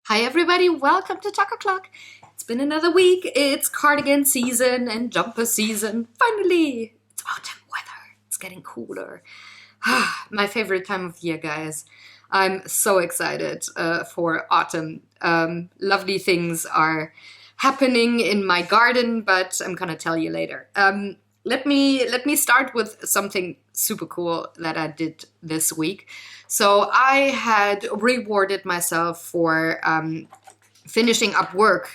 Hi everybody, welcome to Talk O'Clock. It's been another week, it's cardigan season and jumper season. Finally, it's autumn weather, it's getting cooler. My favorite time of year, guys. I'm so excited for autumn. Lovely things are happening in my garden, but I'm gonna tell you later. Let me start with something super cool that I did this week. So I had rewarded myself for finishing up work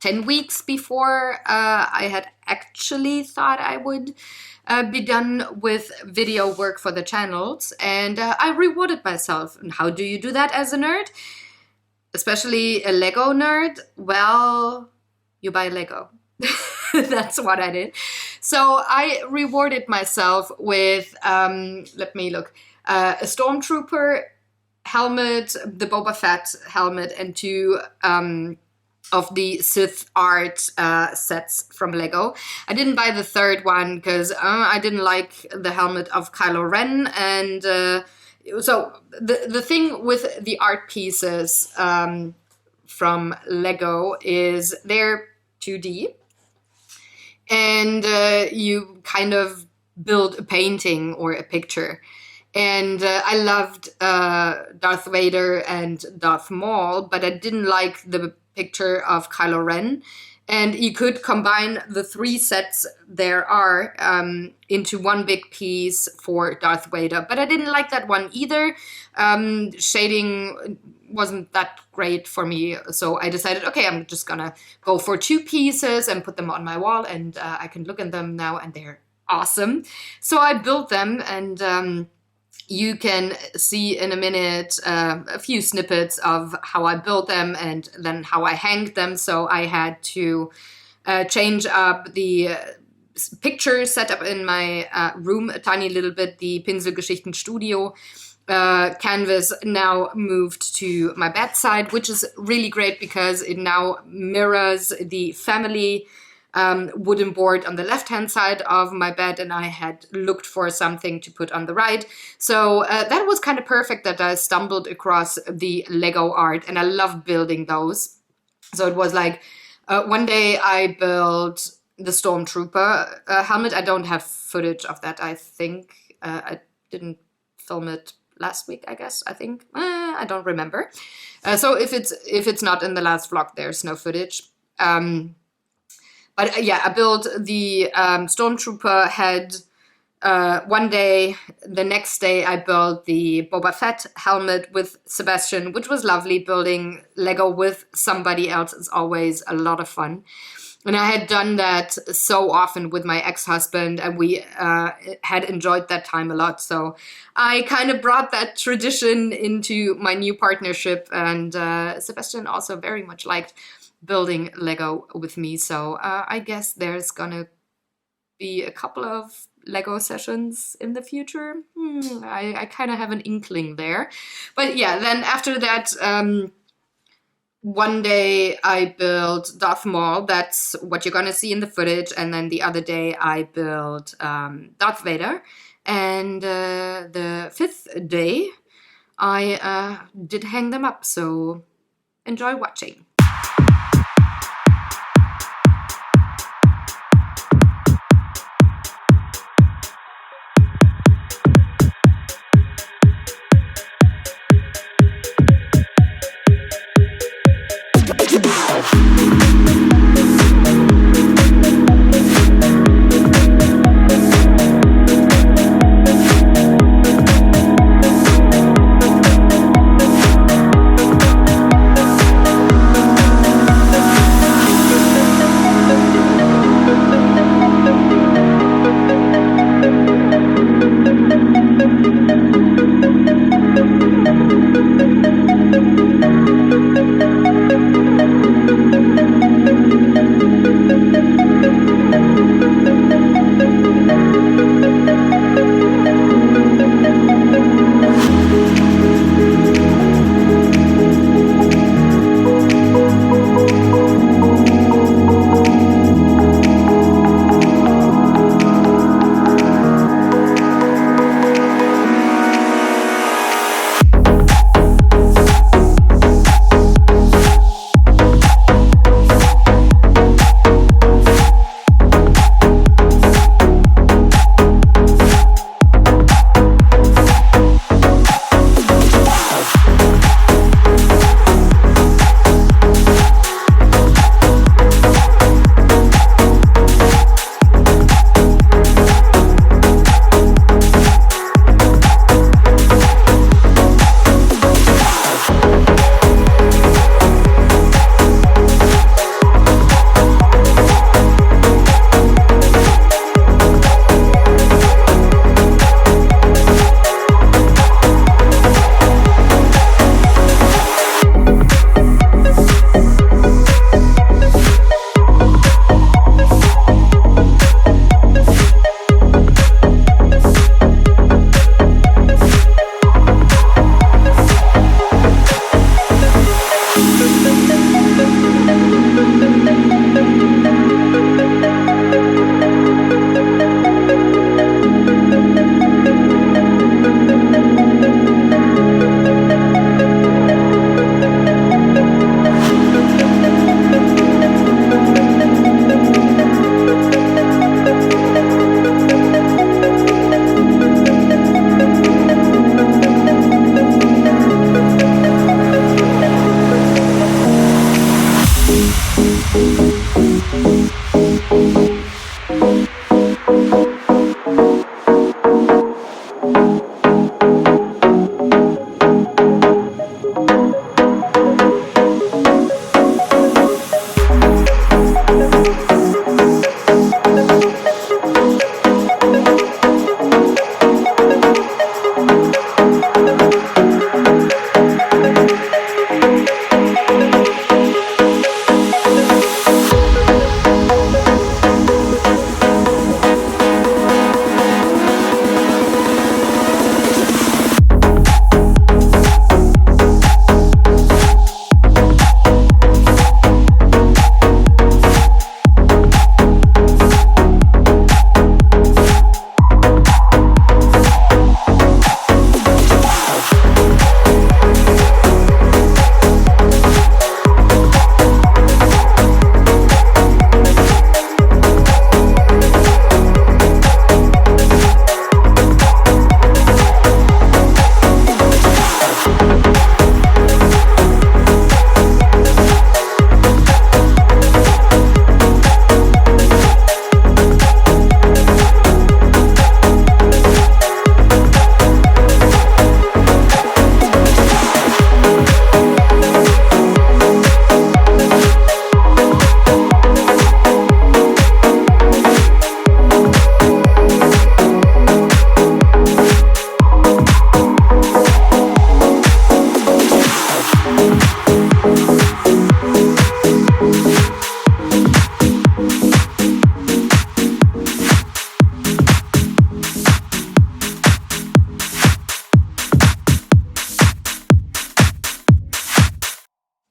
10 weeks before I had actually thought I would be done with video work for the channels, and I rewarded myself. And how do you do that as a nerd? Especially a Lego nerd? Well, you buy Lego. That's what I did. So I rewarded myself with, let me look, a Stormtrooper helmet, the Boba Fett helmet, and two of the Sith art sets from Lego. I didn't buy the third one because I didn't like the helmet of Kylo Ren, and so the thing with the art pieces from Lego is they're 2D, and you kind of build a painting or a picture. And I loved Darth Vader and Darth Maul, but I didn't like the picture of Kylo Ren. And you could combine the three sets there are into one big piece for Darth Vader. But I didn't like that one either. Shading wasn't that great for me. So I decided, okay, I'm just gonna go for two pieces and put them on my wall, and I can look at them now and they're awesome. So I built them, and you can see in a minute a few snippets of how I built them and then how I hanged them. So I had to change up the picture setup in my room a tiny little bit. The Pinselgeschichten Studio canvas now moved to my bedside, which is really great because it now mirrors the family wooden board on the left-hand side of my bed, and I had looked for something to put on the right. So that was kind of perfect that I stumbled across the Lego art, and I love building those. So it was like one day I built the Stormtrooper helmet. I don't have footage of that, I think. I didn't film it last week, I guess, I think. I don't remember. So if it's not in the last vlog, there's no footage. But yeah, I built the Stormtrooper head one day. The next day I built the Boba Fett helmet with Sebastian, which was lovely. Building Lego with somebody else is always a lot of fun. And I had done that so often with my ex-husband, and we had enjoyed that time a lot. So I kind of brought that tradition into my new partnership, and Sebastian also very much liked building Lego with me. So I guess there's gonna be a couple of Lego sessions in the future. I kind of have an inkling there. But yeah, then after that, one day I built Darth Maul. That's what you're gonna see in the footage. And then the other day I built Darth Vader. And the fifth day I did hang them up. So enjoy watching.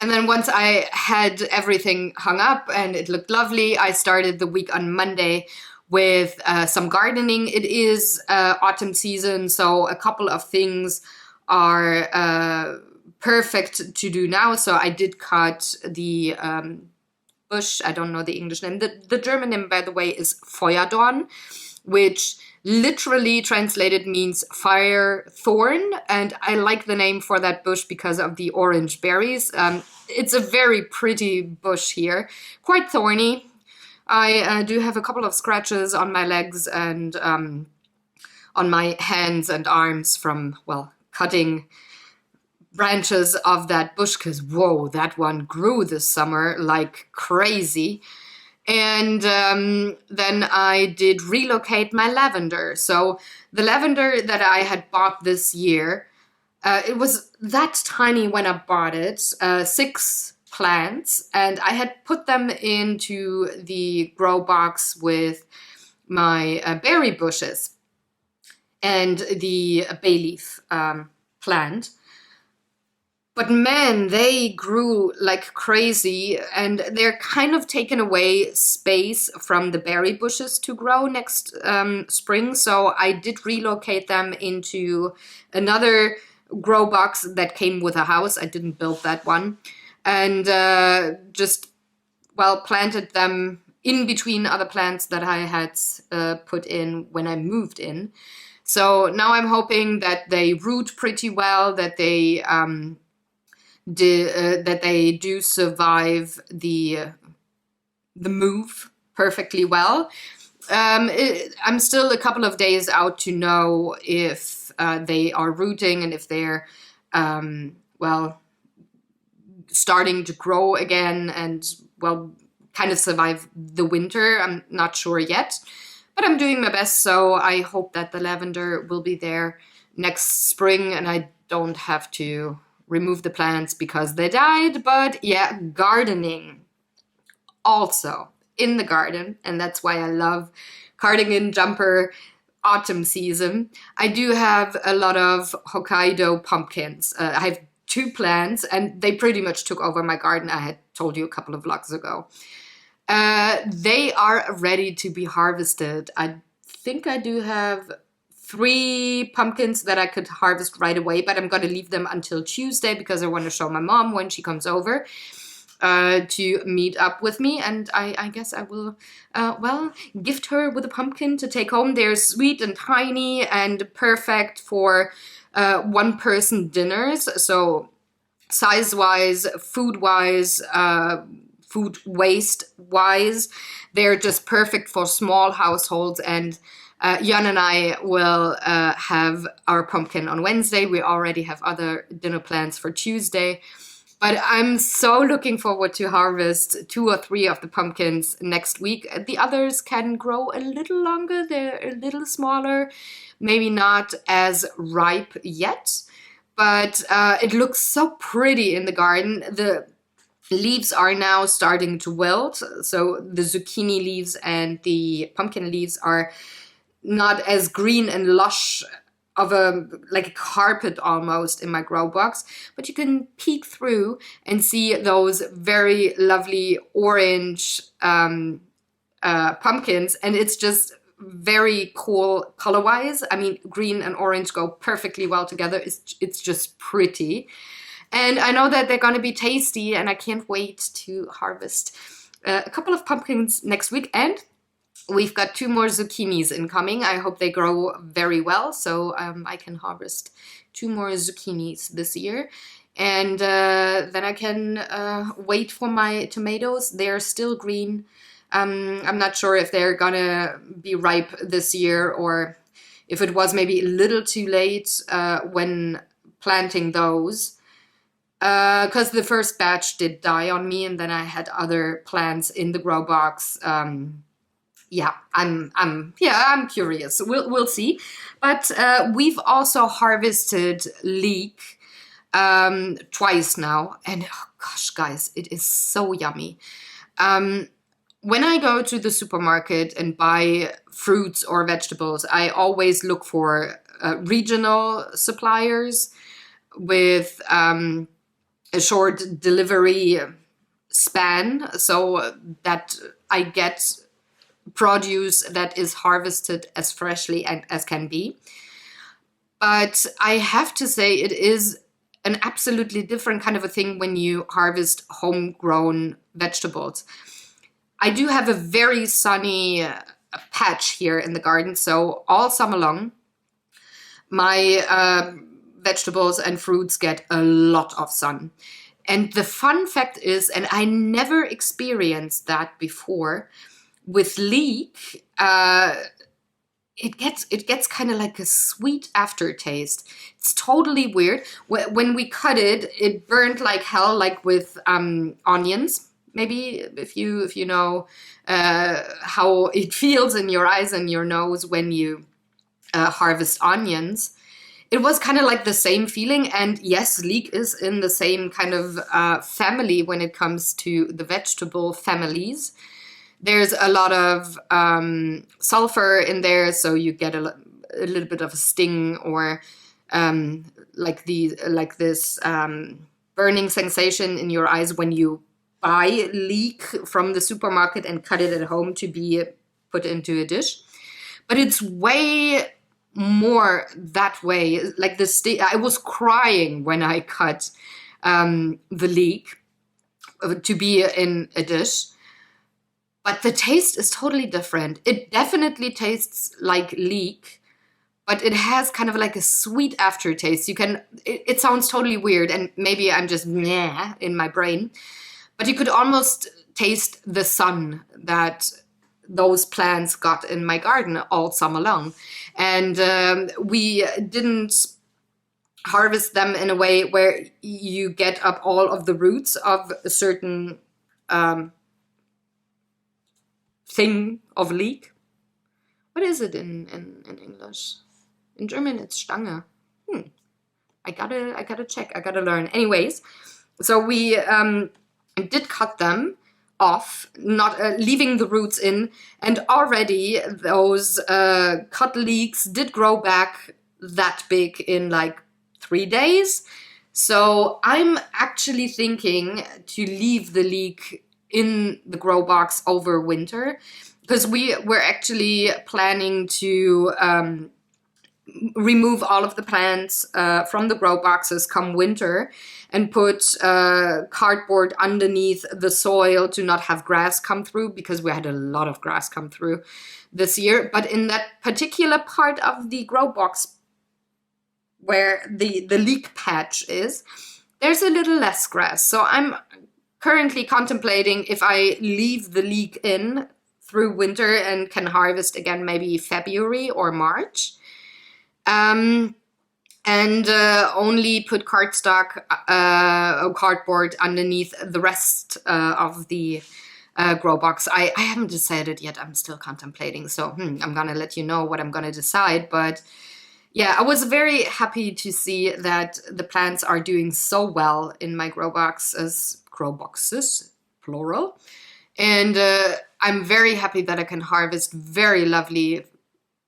And then once I had everything hung up and it looked lovely, I started the week on Monday with some gardening. It is autumn season, so a couple of things are perfect to do now. So I did cut the bush. I don't know the English name. The German name, by the way, is Feuerdorn, which literally translated means fire thorn. And I like the name for that bush because of the orange berries. It's a very pretty bush here, quite thorny. I do have a couple of scratches on my legs and on my hands and arms from, well, cutting branches of that bush because, whoa, that one grew this summer like crazy. And then I did relocate my lavender. So the lavender that I had bought this year, it was that tiny when I bought it, 6 plants, and I had put them into the grow box with my berry bushes and the bay leaf plant. But man, they grew like crazy, and they're kind of taking away space from the berry bushes to grow next spring. So I did relocate them into another grow box that came with a house. I didn't build that one. And just, well, planted them in between other plants that I had put in when I moved in. So now I'm hoping that they root pretty well, that they do survive the move perfectly well. I'm still a couple of days out to know if they are rooting and if they're well, starting to grow again and, well, kind of survive the winter. I'm not sure yet, but I'm doing my best. So I hope that the lavender will be there next spring and I don't have to remove the plants because they died. But yeah, gardening also in the garden, and that's why I love cardigan jumper autumn season. I do have a lot of Hokkaido pumpkins. I have 2 plants and they pretty much took over my garden. I had told you a couple of vlogs ago. They are ready to be harvested. I think I do have 3 pumpkins that I could harvest right away, but I'm going to leave them until Tuesday because I want to show my mom when she comes over to meet up with me. And I guess I will, well, gift her with a pumpkin to take home. They're sweet and tiny and perfect for one-person dinners. So size-wise, food-wise, food waste-wise, they're just perfect for small households. And Jan and I will have our pumpkin on Wednesday. We already have other dinner plans for Tuesday. But I'm so looking forward to harvest 2 or 3 of the pumpkins next week. The others can grow a little longer. They're a little smaller, maybe not as ripe yet. But it looks so pretty in the garden. The leaves are now starting to wilt. So the zucchini leaves and the pumpkin leaves are not as green and lush of like a carpet almost in my grow box, but you can peek through and see those very lovely orange pumpkins, and it's just very cool color-wise. I mean, green and orange go perfectly well together. It's just pretty. And I know that they're going to be tasty, and I can't wait to harvest a couple of pumpkins next week. And we've got 2 more zucchinis incoming. I hope they grow very well, so I can harvest 2 more zucchinis this year. And then I can wait for my tomatoes. They're still green. I'm not sure if they're gonna be ripe this year or if it was maybe a little too late when planting those. Because the first batch did die on me, and then I had other plants in the grow box. Yeah, I'm curious. We'll see. But we've also harvested leek twice now, and oh gosh, guys, it is so yummy. When I go to the supermarket and buy fruits or vegetables, I always look for regional suppliers with a short delivery span, so that I get produce that is harvested as freshly as can be. But I have to say, it is an absolutely different kind of a thing when you harvest homegrown vegetables. I do have a very sunny patch here in the garden, so all summer long, my vegetables and fruits get a lot of sun. And the fun fact is, and I never experienced that before, with leek, it gets kind of like a sweet aftertaste. It's totally weird. When we cut it, it burned like hell, like with onions. Maybe if you know how it feels in your eyes and your nose when you harvest onions. It was kind of like the same feeling. And yes, leek is in the same kind of family when it comes to the vegetable families. There's a lot of sulfur in there, so you get a little bit of a sting, or like this burning sensation in your eyes when you buy leek from the supermarket and cut it at home to be put into a dish. But it's way more that way. Like I was crying when I cut the leek to be in a dish. But the taste is totally different. It definitely tastes like leek, but it has kind of like a sweet aftertaste. It sounds totally weird, and maybe I'm just meh in my brain, but you could almost taste the sun that those plants got in my garden all summer long. And we didn't harvest them in a way where you get up all of the roots of a certain thing of leek. What is it in English? In German, it's Stange. I gotta check. I gotta learn. Anyways, so we did cut them off, not leaving the roots in, and already those cut leeks did grow back that big in like 3 days. So I'm actually thinking to leave the leek in the grow box over winter, because we're actually planning to remove all of the plants from the grow boxes come winter and put cardboard underneath the soil to not have grass come through, because we had a lot of grass come through this year. But in that particular part of the grow box where the leek patch is, there's a little less grass. So I'm currently contemplating if I leave the leek in through winter and can harvest again maybe February or March, and only put cardboard underneath the rest of the grow box. I haven't decided yet. I'm still contemplating. So I'm gonna let you know what I'm gonna decide. But yeah, I was very happy to see that the plants are doing so well in my grow boxes, plural. And I'm very happy that I can harvest very lovely,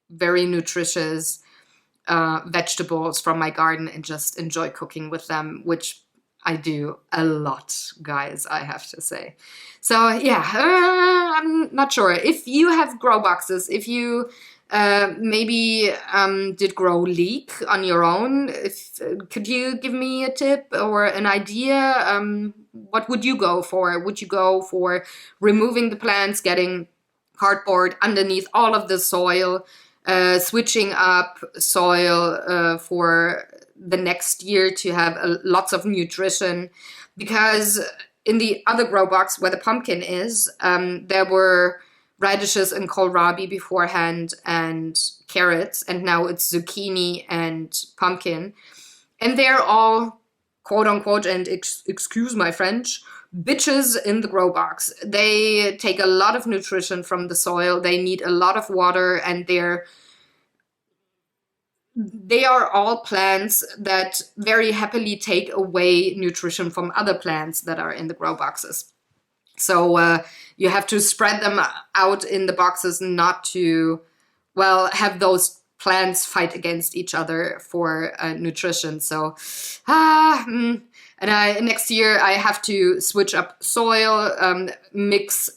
very nutritious vegetables from my garden and just enjoy cooking with them, which I do a lot, guys, I have to say. So yeah, I'm not sure. If you have grow boxes, if you maybe did grow leek on your own, could you give me a tip or an idea? What would you go for? Would you go for removing the plants, getting cardboard underneath all of the soil, switching up soil for the next year to have lots of nutrition? Because in the other grow box where the pumpkin is, there were radishes and kohlrabi beforehand and carrots, and now it's zucchini and pumpkin. And they're all, quote unquote, and excuse my French, bitches in the grow box. They take a lot of nutrition from the soil. They need a lot of water, and they are all plants that very happily take away nutrition from other plants that are in the grow boxes. So you have to spread them out in the boxes, not to, well, have those plants fight against each other for nutrition. So And next year I have to switch up soil, mix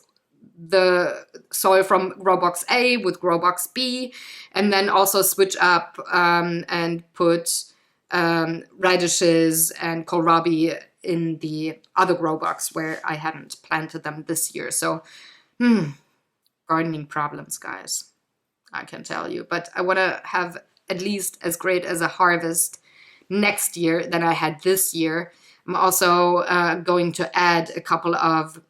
the soil from Growbox A with Growbox B, and then also switch up and put radishes and kohlrabi in the other Growbox where I hadn't planted them this year. So, gardening problems, guys, I can tell you. But I want to have at least as great as a harvest next year than I had this year. I'm also going to add a couple of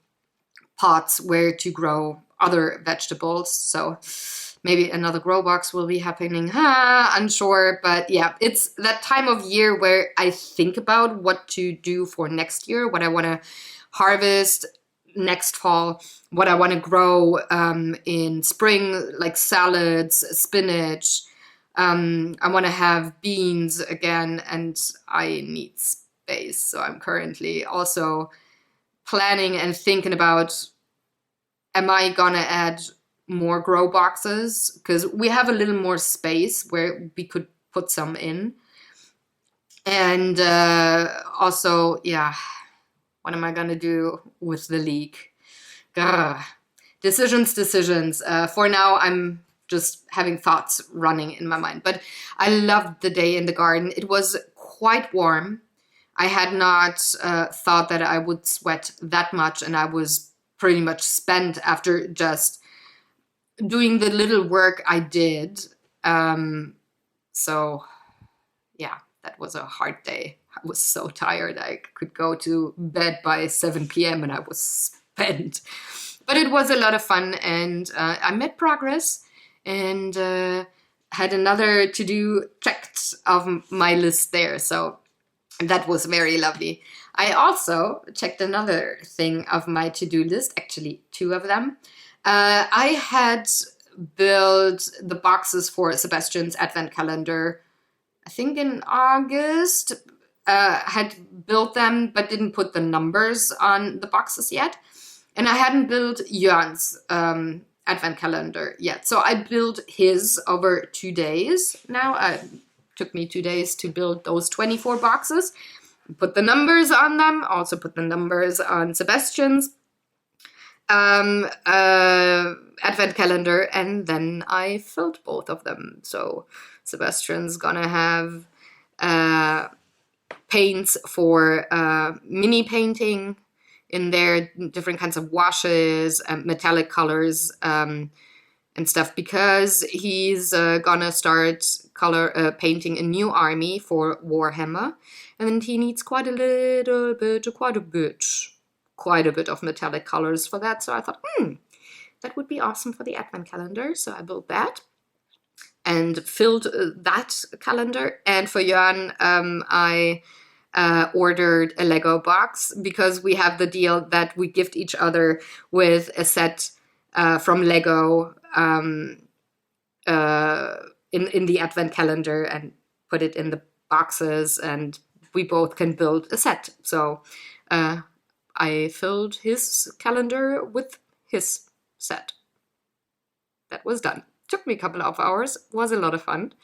pots where to grow other vegetables. So maybe another grow box will be happening. Unsure. But yeah, it's that time of year where I think about what to do for next year, what I want to harvest next fall, what I want to grow in spring, like salads, spinach. I want to have beans again, and I need space. So I'm currently also planning and thinking about, am I gonna add more grow boxes? Because we have a little more space where we could put some in. And also, yeah, what am I gonna do with the leek? Decisions. For now, I'm just having thoughts running in my mind. But I loved the day in the garden. It was quite warm. I had not thought that I would sweat that much, and I was pretty much spent after just doing the little work I did. So, yeah, that was a hard day. I was so tired. I could go to bed by 7 p.m. and I was spent. But it was a lot of fun, and I made progress and had another to-do checked off my list there. So that was very lovely. I also checked another thing of my to-do list, actually 2 of them. I had built the boxes for Sebastian's advent calendar, I think in August. Had built them, but didn't put the numbers on the boxes yet. And I hadn't built Jörn's advent calendar yet. So I built his over 2 days now. It took me 2 days to build those 24 boxes. Put the numbers on them, also put the numbers on Sebastian's advent calendar, and then I filled both of them. So Sebastian's gonna have paints for mini painting in there, different kinds of washes, metallic colors, and stuff, because he's gonna start painting a new army for Warhammer, and he needs quite a bit of metallic colors for that. So I thought, that would be awesome for the advent calendar. So I built that and filled that calendar. And for Jörn, I ordered a Lego box, because we have the deal that we gift each other with a set from Lego in the advent calendar, and put it in the boxes, and we both can build a set. So I filled his calendar with his set. That was done. Took me a couple of hours. Was a lot of fun.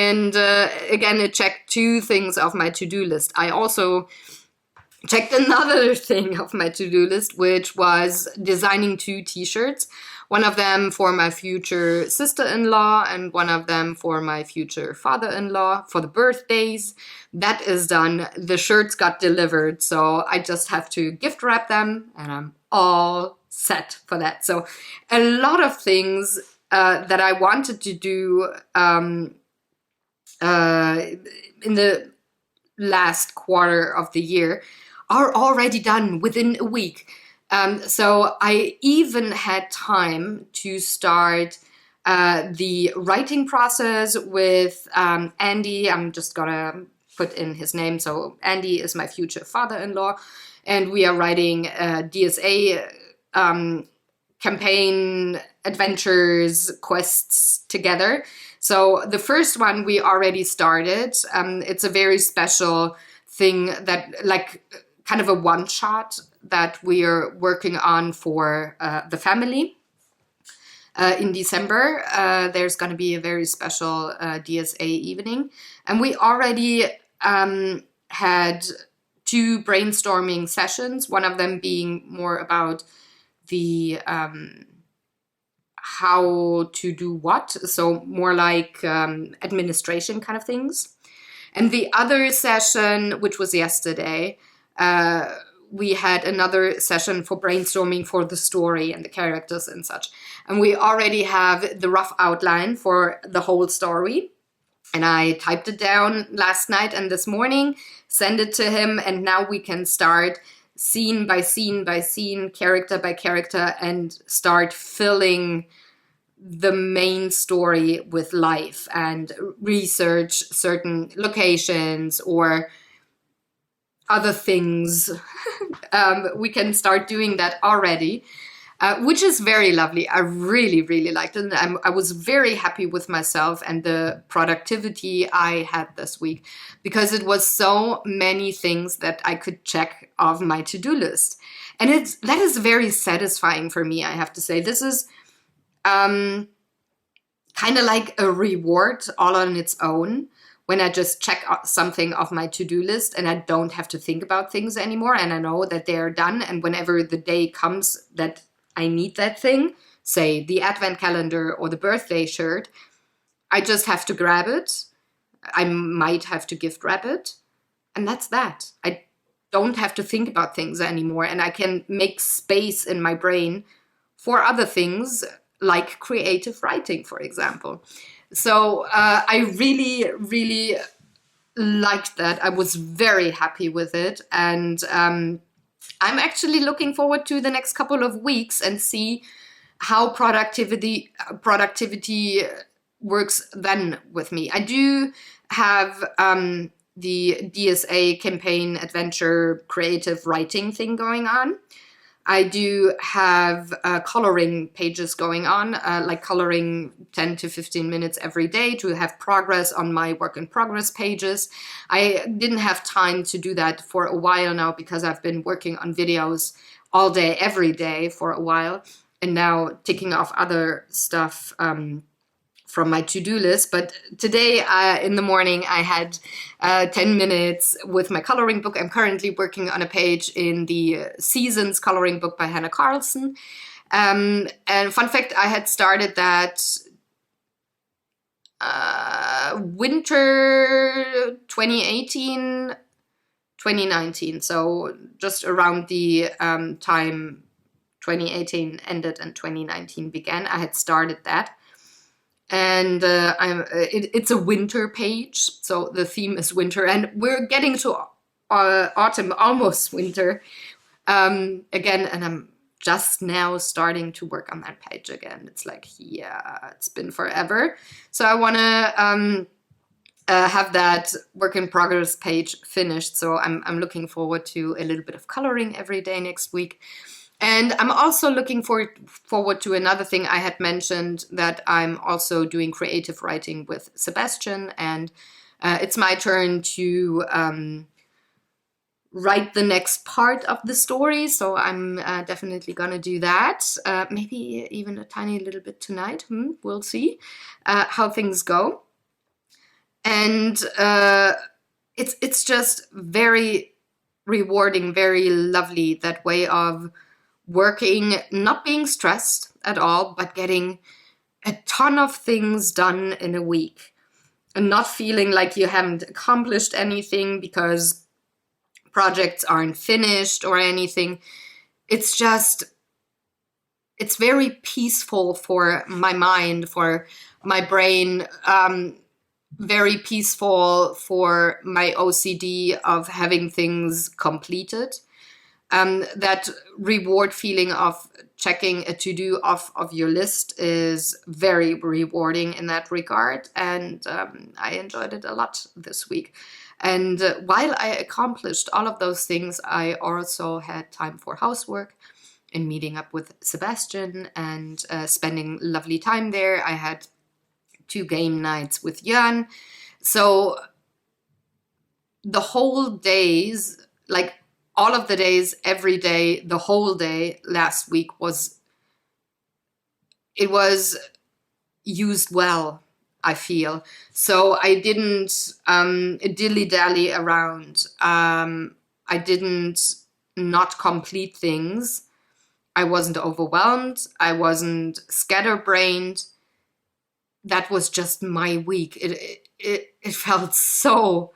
And again, it checked 2 things off my to-do list. I also checked another thing off my to-do list, which was designing 2 t-shirts. One of them for my future sister-in-law and one of them for my future father-in-law for the birthdays. That is done. The shirts got delivered, so I just have to gift wrap them and I'm all set for that. So a lot of things that I wanted to do in the last quarter of the year are already done within a week. So I even had time to start the writing process with Andy. I'm just gonna put in his name. So Andy is my future father-in-law, and we are writing DSA campaign adventures, quests together. So the first one we already started. It's a very special thing that, like, kind of a one-shot that we are working on for the family. In December, there's going to be a very special DSA evening. And we already had 2 brainstorming sessions, one of them being more about the how to do what, so more like administration kind of things. And the other session, which was yesterday, we had another session for brainstorming for the story and the characters and such. And we already have the rough outline for the whole story. And I typed it down last night and this morning, sent it to him, and now we can start scene by scene by scene, character by character, and start filling the main story with life and research certain locations or other things. We can start doing that already, which is very lovely. I really, really liked it. I was very happy with myself and the productivity I had this week, because it was so many things that I could check off my to-do list. And that is very satisfying for me, I have to say. This is kind of like a reward all on its own, when I just check something off my to-do list and I don't have to think about things anymore, and I know that they're done. And whenever the day comes that I need that thing, say the advent calendar or the birthday shirt, I just have to grab it. I might have to gift wrap it, and that's that. I don't have to think about things anymore, and I can make space in my brain for other things, like creative writing, for example. So I really, really liked that. I was very happy with it. And I'm actually looking forward to the next couple of weeks and see how productivity works then with me. I do have the DSA campaign adventure creative writing thing going on. I do have coloring pages going on, like coloring 10 to 15 minutes every day to have progress on my work in progress pages. I didn't have time to do that for a while now, because I've been working on videos all day, every day for a while, and now ticking off other stuff from my to-do list. But today in the morning I had 10 minutes with my coloring book. I'm currently working on a page in the Seasons coloring book by Hannah Carlson. And fun fact, I had started that winter 2018, 2019. So just around the time 2018 ended and 2019 began, I had started that. And it's a winter page, so the theme is winter, and we're getting to autumn, almost winter again, and I'm just now starting to work on that page again. It's like, yeah, it's been forever. So I want to have that work in progress page finished, so I'm looking forward to a little bit of coloring every day next week. And I'm also looking forward to another thing I had mentioned, that I'm also doing creative writing with Sebastian, and it's my turn to write the next part of the story. So I'm definitely gonna do that. Maybe even a tiny little bit tonight. We'll see how things go. And it's just very rewarding, very lovely, that way of working, not being stressed at all, but getting a ton of things done in a week and not feeling like you haven't accomplished anything because projects aren't finished or anything. It's just, it's very peaceful for my mind, for my brain, very peaceful for my OCD of having things completed. That reward feeling of checking a to-do off of your list is very rewarding in that regard, and I enjoyed it a lot this week. And while I accomplished all of those things, I also had time for housework and meeting up with Sebastian and spending lovely time there. I had 2 game nights with Jan. So the whole days, like all of the days, every day, the whole day last week was used well, I feel. So I didn't dilly-dally around. I didn't not complete things. I wasn't overwhelmed. I wasn't scatterbrained. That was just my week. It felt so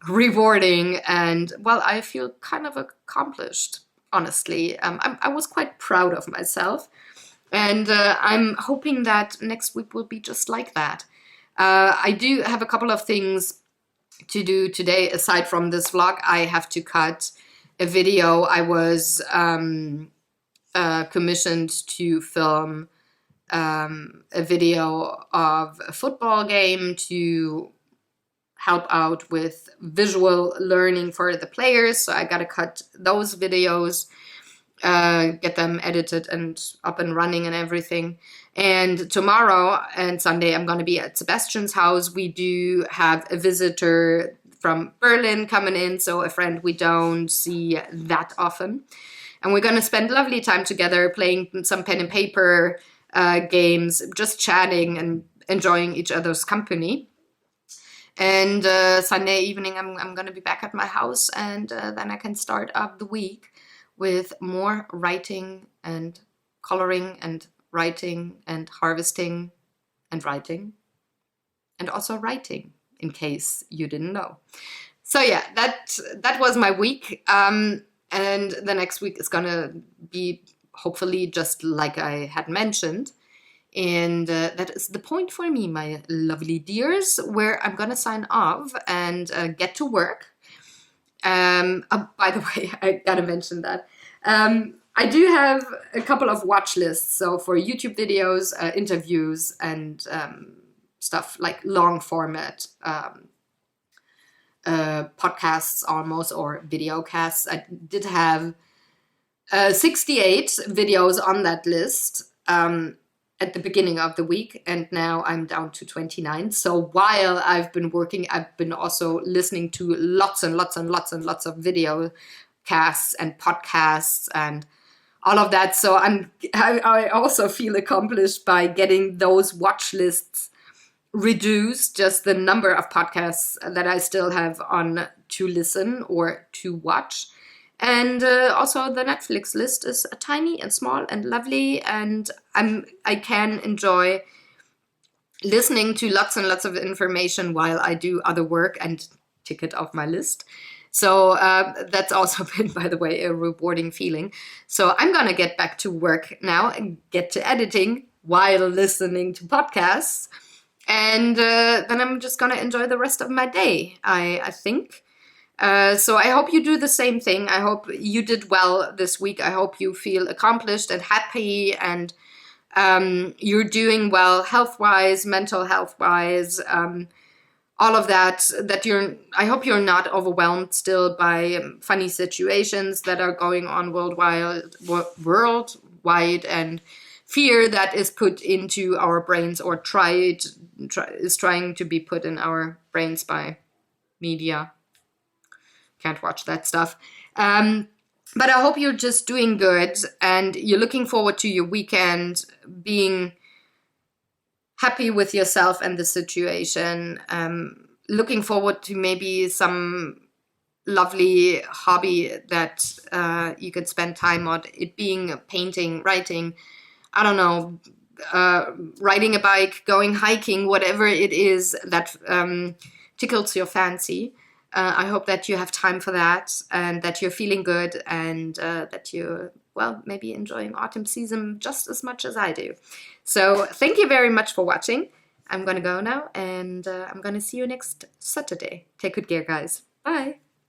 rewarding, and well, I feel kind of accomplished, honestly. I was quite proud of myself, and I'm hoping that next week will be just like that. I do have a couple of things to do today aside from this vlog. I have to cut a video. I was commissioned to film a video of a football game to help out with visual learning for the players. So I gotta cut those videos, get them edited and up and running and everything. And tomorrow and Sunday, I'm gonna be at Sebastian's house. We do have a visitor from Berlin coming in, so a friend we don't see that often. And we're gonna spend lovely time together playing some pen and paper games, just chatting and enjoying each other's company. And Sunday evening, I'm going to be back at my house, and then I can start up the week with more writing and coloring and writing and harvesting and writing and also writing, in case you didn't know. So yeah, that was my week. And the next week is going to be hopefully just like I had mentioned. And that is the point for me, my lovely dears, where I'm gonna sign off and get to work. By the way, I gotta mention that. I do have a couple of watch lists, so for YouTube videos, interviews, and stuff like long format podcasts almost, or video casts. I did have 68 videos on that list at the beginning of the week, and now I'm down to 29. So while I've been working, I've been also listening to lots and lots and lots and lots of video casts and podcasts and all of that. So I also feel accomplished by getting those watch lists reduced, just the number of podcasts that I still have on to listen or to watch. And also the Netflix list is tiny and small and lovely, and I can enjoy listening to lots and lots of information while I do other work and tick it off my list. So that's also been, by the way, a rewarding feeling. So I'm gonna get back to work now and get to editing while listening to podcasts. And then I'm just gonna enjoy the rest of my day, I think. So I hope you do the same thing. I hope you did well this week. I hope you feel accomplished and happy, and you're doing well health-wise, mental health-wise, all of that, I hope you're not overwhelmed still by funny situations that are going on worldwide, and fear that is put into our brains, or is trying to be put in our brains by media. Can't watch that stuff. But I hope you're just doing good and you're looking forward to your weekend, being happy with yourself and the situation, looking forward to maybe some lovely hobby that you could spend time on, it being painting, writing, I don't know, riding a bike, going hiking, whatever it is that tickles your fancy. I hope that you have time for that and that you're feeling good and that you're, well, maybe enjoying autumn season just as much as I do. So thank you very much for watching. I'm going to go now and I'm going to see you next Saturday. Take good care, guys. Bye.